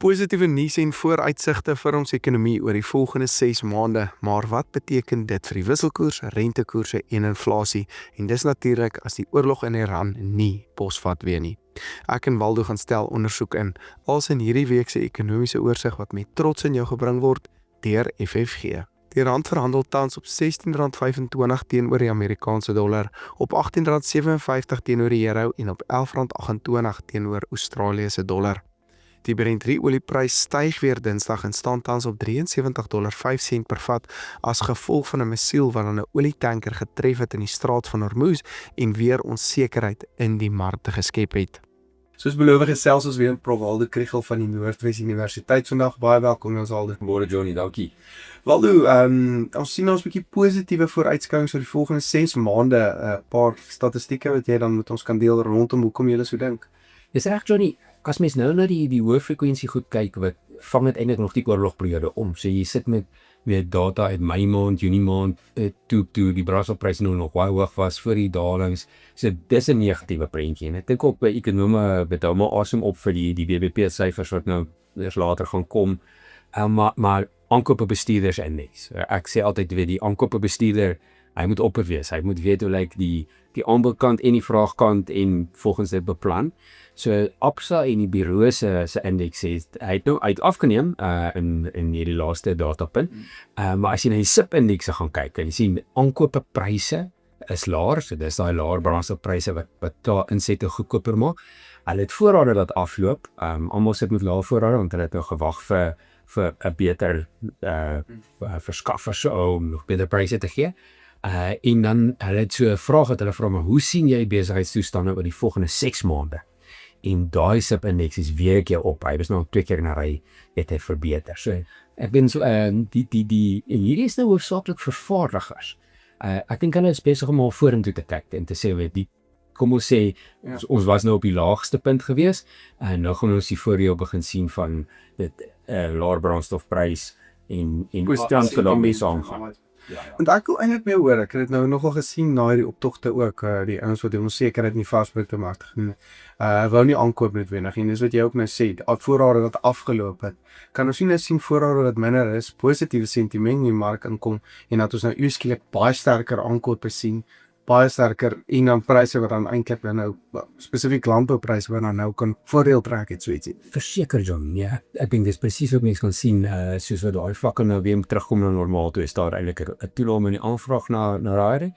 Positiewe nuus en vooruitsigte vir ons ekonomie oor die volgende 6 maande, maar wat beteken dit vir die wisselkoers, rentekoerse en inflasie? En dis natuurlik as die oorlog in Iran nie posvat weer nie. Ek en Waldo gaan stel ondersoek in, als in hierdie week se ekonomiese oorsig wat met trots in jou gebring word deur FFG. Die rand verhandel tans op R16.25 teenoor die Amerikaanse dollar, op R18.57 teenoor die euro en op R11.28 teenoor Australië se dollar. Die Brent olieprys styg weer Dinsdag en staan tans op $73.05 per vat as gevolg van 'n missiel wat aan 'n olietanker getref het in die Straat van Hormuz en weer onsekerheid in die markte geskep het. Soos beloof gesels ons weer met Prof Waldo Kriegel van die Noordwes Universiteit vandag. Baie welkom ons Waldo. Môre Johnny, dankie. Waldo, ons sien ons 'n bietjie positiewe vooruitskouings vir die volgende 6 maande. Paar statistieke wat jy dan met ons kan deel rondom hoekom jy so dink. Dis reg Johnny, as mens nou na die hoë frekwensie goed kyk, wat vang dit eintlik nog die oorlogperiode om. So jy sit met data uit Mei maand, Junie maand, toe die brandstofprys nou nog baie hoog was voor die dalings. So dis 'n negatiewe prentjie. En ek dink ook by ekonome het hom asem op vir die BBP syfers wat nou eers later gaan kom. Maar aankopebestuurdersindeks. Ek sê altyd weer die aankopebestuurder, hy moet op wees. Hy moet weet hoe lyk die aanbodkant en die vraagkant en volgens dit beplan. So Absa en die bureau se indeks hy het nou uit afgeneem in hierdie laaste datapunt. Maar as jy na die SIP indekse gaan kyk, en jy sien aankopepryse is laer, so dis daai laer brandstofpryse wat daar insette goedkoper maak. Hulle het voorrade dat afloop. Almal sit met lae voorrade want hulle het nou gewag vir 'n beter verskaffers om nog beter pryse te gee. En dan hulle het so 'n vraag wat hulle vra, maar hoe sien jy besigheidstoestande oor die volgende 6 maande? En daai SIP indeks is weer 'n keer op. Hy was nou 2 keer na ry het hy verbeter. So ek ben so die hierdie is nou hoofsaaklik vervaardigers. Ek dink hulle is besig om al vorentoe te kyk en te sê weet kom ons sê ons was nou op die laagste punt gewees en nou gaan ons die voordeel begin sien van dit laer brandstofprys en stand vir daarmee saamgaan. Want ek wil eintlik meer hoor, ek het dit nou nogal gesien na die optogte ook, die ouens wat die onsekerheid in die varsproduktemark genoem. Wou nie aankoop noodwendig en dis wat jy ook nou sê, voorrade wat afgeloop het. Kan ons nie net sien voorrade wat minder is, positiewe sentiment in die mark inkom en dat ons nou skielik baie sterker aankope sien, baie sterker en dan pryse wat dan eintlik nou spesifiek landboupryse wat dan nou kan voordeel trek het so ietsie. Verseker John, ja, ek dink dis presies wat mense kan sien, soos wat daai vlakke nou weer terugkom na normaal toe, is daar eintlik 'n toename in die aanvraag na daai.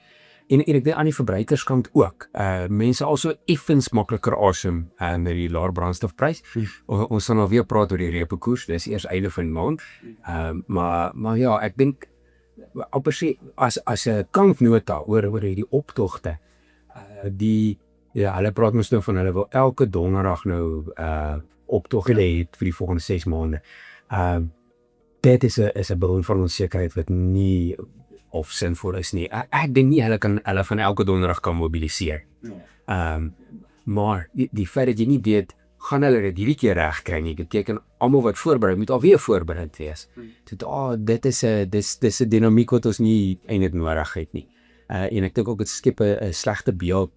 En ek dink aan die verbruikerskant ook. Mense also effens makliker asem met die laer brandstofprys. Ons gaan nou weer praat oor die repo-koers, dis eers einde van die maand. Maar ja, ek dink amper sê as 'n kanknota oor hierdie optogte, hulle praat mos nou van hulle wil elke donderdag nou optog hê vir die volgende 6 maande. Dit is 'n bron van onsekerheid wat nie of sinvol is nie. Ek dink nie hulle van elke donderdag kan mobiliseer. Maar die feit dat jy nie weet gaan hulle dit hierdie keer reg kry nie, beteken almal wat voorberei moet alweer voorbereid wees. Dit is 'n dinamiek wat ons nie eintlik nodig het nie. En ek dink ook dit skep 'n slegte beeld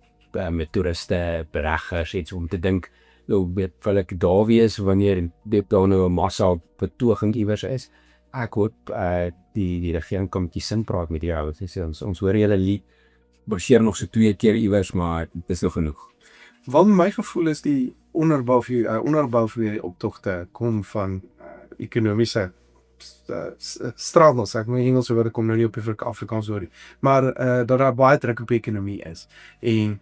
met toeriste, beleggers, iets om te dink, nou wil ek daar wees wanneer daar nou 'n massa betoging iewers is. Ek hoop die regering kan 'n bietjie sin praat met die ou. Ons hoor julle lied baseer nog so 2 keer iewers, maar dit is nog genoeg. Wat my gevoel is die onderbou vir die optogte kom van ekonomiese struggles, ek my Engelse woorde kom nou nie op die Afrikaans hoor nie, maar dat daar baie druk op die ekonomie is. En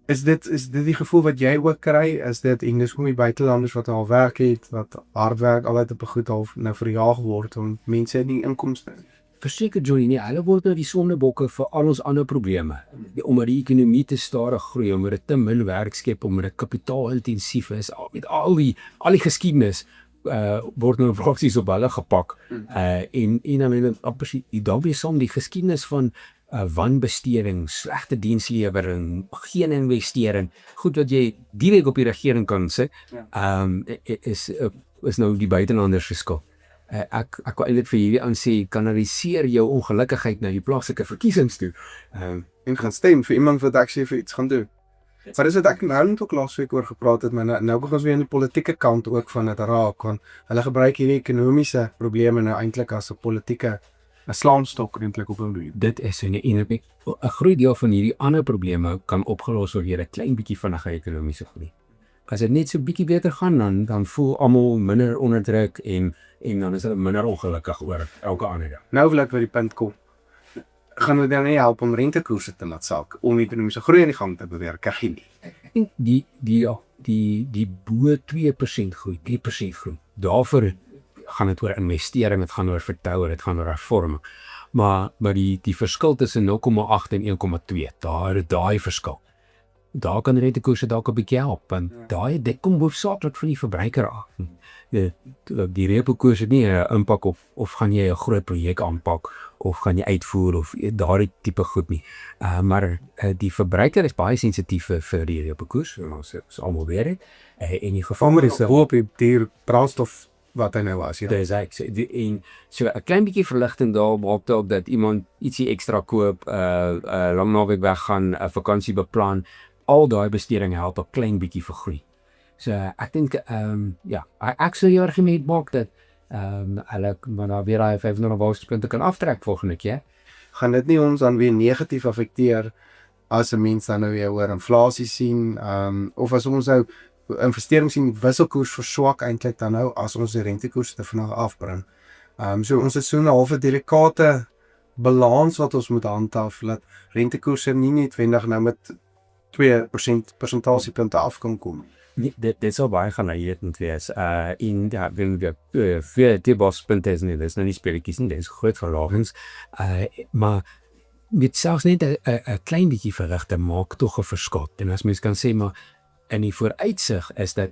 is dit die gevoel wat jy ook kry? Is dit en dis kom die buitelanders wat al werk het, wat hard werk, altyd op 'n goed half nou verjaag word om mense het nie inkomste. Verseker Johnny, nie alle word nou die sondebokke vir al ons ander probleme. Omdat die ekonomie te stadig groei, omdat dit te min werk skep, omdat dit kapitaalintensief is, met al die geskiedenis word nou prakties op hulle gepak. En dan daarmee saam die geskiedenis van wanbesteding, slegte dienslewering, geen investering, goed wat jy direk op die regering kan sê, is nou die buitelanders se skuld. Ek wil eintlik vir hierdie aan sê, kanaliseer jou ongelukkigheid na die plaaslike verkiesings toe. En gaan stem vir iemand wat actually vir iets gaan doen. Maar dis wat ek nou net ook laasweek oor gepraat het, maar nou begin ons weer aan die politieke kant ook van dit raak, want hulle gebruik hierdie ekonomiese probleme nou eintlik as 'n politieke 'n slaamstok eintlik op 'n manier. Dit is so 'n groot deel van hierdie ander probleme kan opgelos word deur 'n klein bietjie vinniger ekonomiese groei. As dit net so bietjie beter gaan, dan voel almal minder onderdruk en dan is hulle minder ongelukkig oor elke ander ding. Nou wil ek by die punt kom. Gaan dit dan nie help om rentekoerse te laat sak om ekonomiese groei aan die gang te bewerk? Kry jy nie. Ek dink die bo 2% groei, 3% groei. Daarvoor gaan dit oor investering, dit gaan oor vertroue, dit gaan oor hervorming. Maar die verskil tussen 0,8 en 1,2, daai verskil. Daar kan rentekoerse dalk 'n bietjie help, want dit kom hoofsaaklik van die verbruiker af. Die repo-koers het nie 'n impak op of gaan jy 'n groot projek aanpak of gaan jy uitvoer of daardie tipe goed nie. Maar die verbruiker is baie sensitief vir die repo-koers, ons almal weet dit. En die geval Farmer is op die duur brandstof wat hy nou was. Ja. Dis ek sê en so 'n klein bietjie verligting daar maak daarop dat iemand ietsie ekstra koop, lang naweek weggaan, 'n vakansie beplan, al daai besteding help 'n klein bietjie vir groei. So ek dink ek sou jou argument maak dat hulle maar nou weer daai 500 basispunte kan aftrek volgende keer. Gaan dit nie ons dan weer negatief affekteer as 'n mens dan nou weer oor inflasie sien, of as ons nou investerings sien wisselkoers verswak eintlik dan nou as ons die rentekoers te vinnig afbring. So ons het so 'n halfe delikate balans wat ons moet handhaaf, dat rentekoerse nie noodwendig nou met 2% persentasiepunte af kan kom. Nee, dit sal baie geleideerd moet wees. En vir die basispunte is nie, dis nou nie speletjies nie, dis groot verlagings. Maar met selfs net 'n klein bietjie verrigting maak tog 'n verskil. En as mens kan sê, maar in die vooruitsig is dat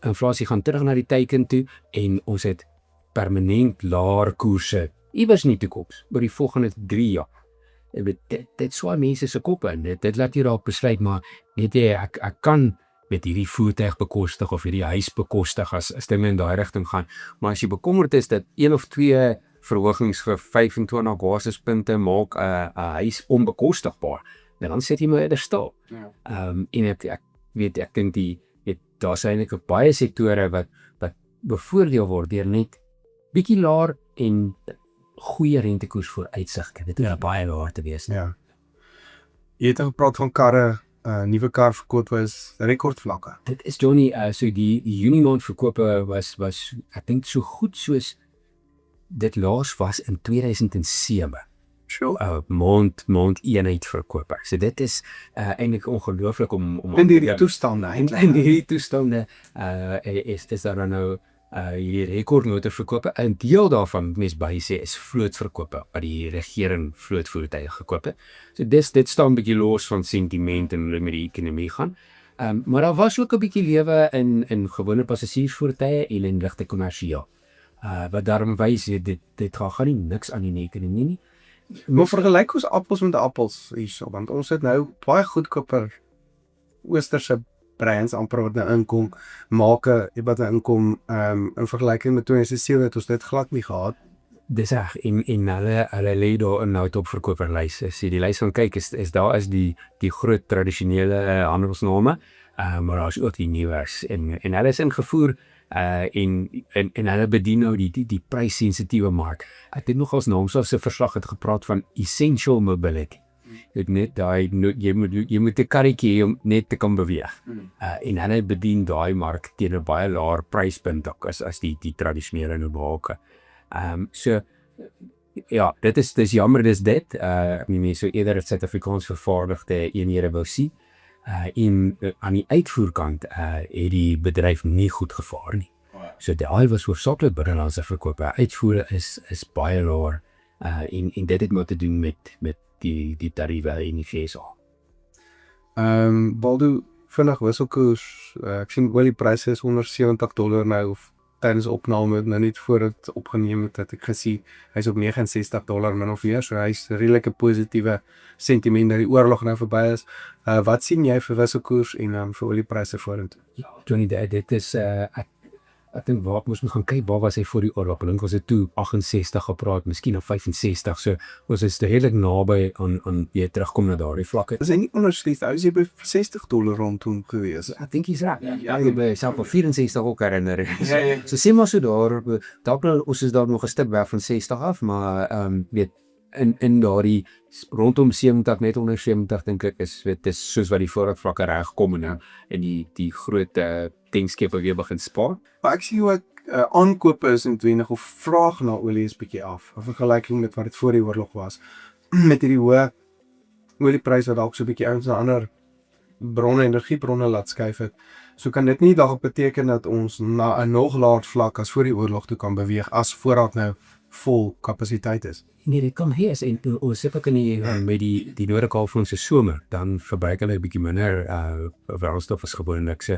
inflasie gaan terug na die teiken toe en ons het permanent laer koerse iewers in die toekoms oor die volgende 3 jaar. Dit swaai mense se koppe in. Dit laat jy raak besluit, maar net ek kan met hierdie voertuig bekostig of hierdie huis bekostig as dinge in daai rigting gaan. Maar as jy bekommerd is dat 1 of 2 verhogings vir 25 basispunte maak 'n huis onbekostigbaar, dan sit jy maar eerder stil. Ja. En ek dink daar's eintlik baie sektore wat bevoordeel word deur net bietjie laer en goeie rentekoers vooruitsigte. Dit hoef baie laer te wees. Ja. Jy het gepraat van karre, nuwe karverkope is rekordvlakke. Dit is Johnny, so die Junie maand verkope was ek dink so goed soos dit laas was in 2007. Sure. Maand eenheid verkope. So dit is eintlik ongelooflik om In hierdie toestande eintlik. in hierdie toestande is daar nou hierdie rekordnote verkope. 'n Deel daarvan mens by sê is vlootverkope wat die regering vlootvoertuie gekoop het. So dit staan 'n bietjie los van sentiment en hoe met die ekonomie gaan. Maar daar was ook 'n bietjie lewe in gewone passasiersvoertuie en in ligte kommersieel. Wat daarom wys dit gaan nie niks aan die ekonomie nie. Maar vergelyk ons appels met appels hierso, want ons het nou baie goedkoper oosterse brands amper wat nou inkom, wat nou inkom, in vergelyking met 2007 het ons dit glad nie gehad. Dis reg, en hulle lê daar in nou topverkoperlys. As jy die lys gaan kyk, is daar die groot tradisionele handelsname, maar daar is ook die nuwers en hulle is ingevoer en hulle bedien nou die prys-sensitiewe mark. Ek het nogals na ons se verslag het gepraat van essential mobility. Dit net daai jy moet 'n karretjie hê om net te kan beweeg. En hulle bedien daai mark teen 'n baie laer pryspunt ook as die tradisionele nobake. So ja, dis jammer dit. Ek meen so eerder het Suid-Afrikaans vervaardigde eenhede wou sien. En aan die uitvoerkant het die bedryf nie goed gevaar nie. So daai was hoofsaaklik binnelandse verkope. Uitvoere is baie laer. En dit het maar te doen met die tariewe in die FSA. Baldo, vinnig wisselkoers. Ek sien oliepryse is onder $70 nou, of tydens opname, nou net voor dit opgeneem het ek gesien, hy's op $69 min of meer, so hy's redelike positiewe sentiment dat die oorlog nou verby is. Wat sien jy vir wisselkoers en vir oliepryse vorentoe? Ja, Johnny, dit is ek dink waar moes ons gaan kyk, waar was hy voor die oorlog? Ek dink ons het toe 68 gepraat, miskien of 65, so ons is redelik naby aan weer terugkom na daardie vlakke. Is hy nie ondersluit, hy is jy by $60 rondom gewees. Ek dink hy's reg. Ja, ek by self op 64 ook herinner. Ja. So sê maar so daar, dalk nou ons is daar nog 'n stuk weg van 60 af, maar weet in daardie rondom 70, net onder 70 dink ek is weet dis soos wat die voorraadvlakke reg kom en die groot tankskepe weer begin spaar. Maar ek sien ook aankope is noodwendig of vraag na olie is bietjie af, in vergelyking met wat dit voor die oorlog was. Met hierdie hoë oliepryse wat dalk so bietjie ouens na ander bronne, energiebronne laat skuif het. So kan dit nie dalk beteken dat ons na 'n nog laer vlak as voor die oorlog toe kan beweeg as voorraad nou vol kapasiteit is. Nee, dit kan wees en ons sit ook in met die Noord-Kaapse somer, dan verbruik hulle 'n bietjie minder brandstof as gewoonlik. So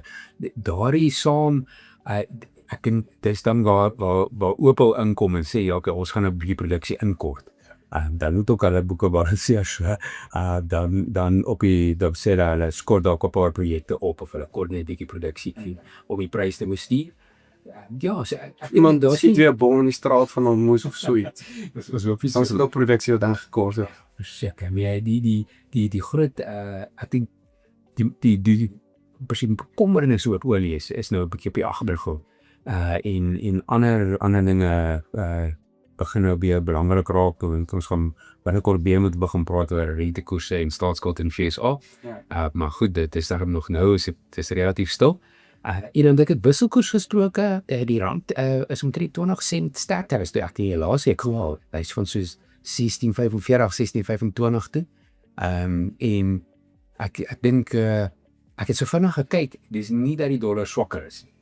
daardie saam ek dink dis dan waar Opel inkom en sê ja, okay, ons gaan 'n bietjie produksie inkort. Dan moet ook hulle boeke balanseer so. Dan op die dan sê hulle skort dalk 'n paar projekte op of hulle kort net 'n bietjie produksie om die pryse te bestuur. Ja, so Iemand daar sien weer bom in die straat van hom moes of so iets. Dis was op Ons het ook produksie wat dan gekort het. seker, maar die groot ek dink die presies bekommernis oor olie is nou 'n bietjie op die agtergrond. En ander dinge begin nou weer belangrik raak en ons gaan binnekort weer moet begin praat oor rentekoerse en staatsskuld in FSA. Maar goed, dit is daarom nog nou, dit is relatief stil. En dan dink ek wisselkoers gesproke, die rand is omtrent 20 sent sterker as die laaste week gehaal. Hy is van soos 16.45, 16.25 toe. En ek dink ek het so vinnig gekyk, dis nie dat die dollar swakker is nie.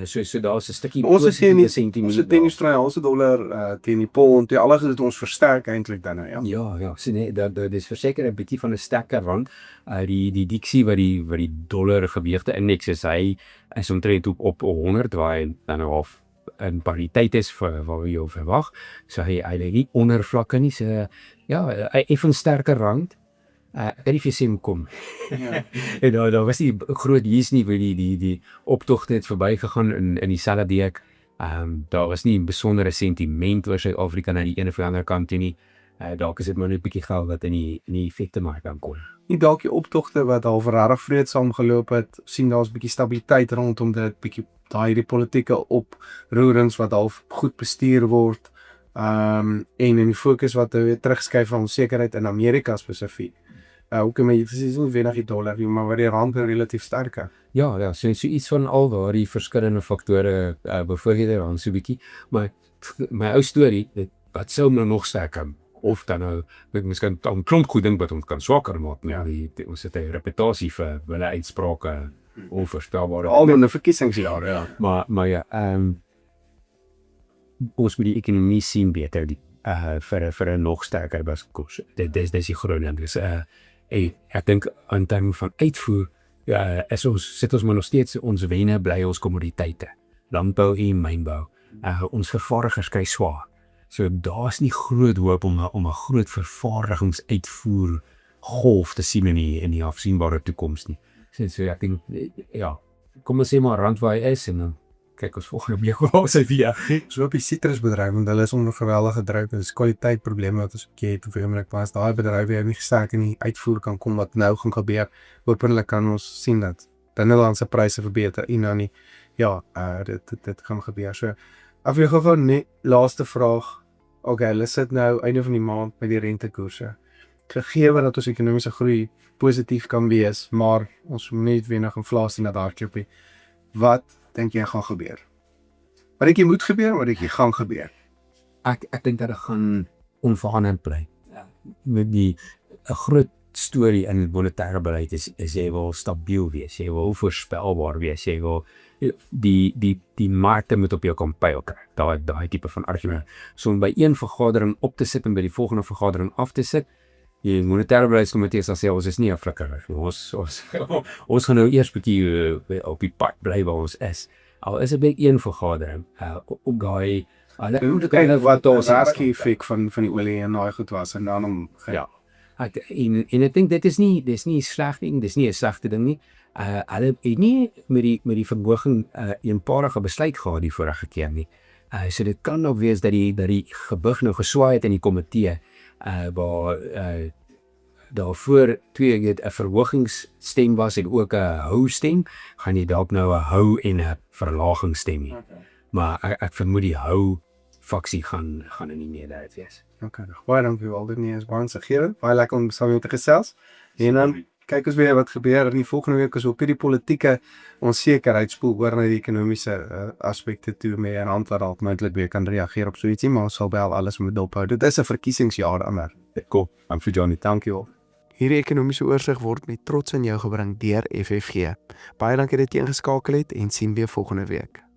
So daar's 'n stukkie Ons het teen die Australiese dollar teen die pond, alles het ons versterk eintlik dan nou, ja. Ja, so nee, dit is verseker 'n bietjie van 'n sterker rand. Die Dixie wat die dollar gewegte indeks is, hy is omtrent op 100 waar hy dan nou half in pariteit is vir wat jy verwag. So hy lê nie onder vlakke nie. So ja, 'n effens sterker rand. Ek weet nie of jy sien kom. Ja. En daar was die groot hier's nie waar die optogte het verbygegaan in dieselfde week. Daar was nie 'n besondere sentiment oor Suid-Afrika na die een of ander kant toe nie. Dalk is dit maar net 'n bietjie geld wat in die effekte mark aankom. Nie dalk die optogte wat al regtig vreedsaam geloop het, sien daar's 'n bietjie stabiliteit rondom dit, bietjie daai politieke oproerings wat half goed bestuur word. En in die fokus wat weer terugskuif van onsekerheid in Amerika spesifiek. Hoekom jy presies nie wenig die dollar nie, maar waar die rand relatief sterker. Ja, so iets van al daardie verskillende faktore bevoordeel rand so bietjie, maar my ou storie, wat sou nou nog sterker of dan nou miskien 'n klomp goed ding wat ons kan swakker maak, ja. Ons het 'n reputasie vir hulle uitsprake onvoorspelbare. Al in 'n verkiesingsjaar, ja. Maar ja, ons moet die ekonomie sien beter vir 'n nog sterker wisselkoers. Dis die groot ding. Dus ek dink aan terme van uitvoer, sit ons maar nog steeds ons wenne bly ons kommoditeite. Landbou en mynbou. Ons vervaardigers kry swaar. So daar's nie groot hoop om 'n groot vervaardigingsuitvoer golf te sien in die afsienbare toekoms nie. So ek dink ja, kom ons sê maar rand waar hy is en dan kyk ons volgende week hoe ons weer. So op die sitrusbedryf, want hulle is onder geweldige druk, dis kwaliteitprobleme wat ons het op die oomblik, maar as daai bedrywe nie sterk in die uitvoer kan kom wat nou gaan gebeur, hopelik kan ons sien dat binnelandse pryse verbeter en dan nie, ja, dit gaan gebeur. So, af jy gou net laaste vraag, okay, hulle sit nou einde van die maand met die rentekoerse. Gegee dat ons ekonomiese groei positief kan wees, maar ons moet net wenig inflasie na daar klop. Wat dink jy gaan gebeur? Wat dink jy moet gebeur, wat dink jy gaan gebeur? Ek dink dat dit gaan onveranderd bly. Met 'n groot storie in monetêre beleid is jy wil stabiel wees, jy wil voorspelbaar wees, jy wil die markte moet op jou kan pyl kry. Daai tipe van argument. So om by een vergadering op te sit en by die volgende vergadering af te sit. Die monetêre beleidskomitee sê ons is nie 'n flikker. Ons gaan nou eers bietjie op die pad bly waar ons is. Al is dit by een vergadering op daai wat ons aski effek van die olie en daai goed was en dan om ja. En ek dink dis nie sleg ding, dis nie 'n slegte ding nie. Hulle het nie met die verhoging eenparige besluit gehad die vorige keer nie. So dit kan ook wees dat die gebig nou geswaai het in die komitee, waar daarvoor 'n verhogingsstem was en ook 'n hou stem, gaan jy dalk nou 'n hou en 'n verlagingsstem hê. Maar ek vermoed die hou faksie gaan in die meerderheid wees. Okay, baie dankie Waldo, nie eens baie insiggewend. Baie lekker om saam met jou te gesels. En dan kyk ons weer wat gebeur in die volgende week as op hierdie politieke onsekerheid spoel oor na die ekonomiese aspekte toe mee en antwoord dalk moontlik weer kan reageer op so ietsie, maar ons sal wel alles moet dophou. Dit is 'n verkiesingsjaar Amer. Cool. I'm for Johnny. Dankie. Hierdie ekonomiese oorsig word met trots aan jou gebring deur FFG. Baie dankie dat jy ingeskakel het en sien weer volgende week.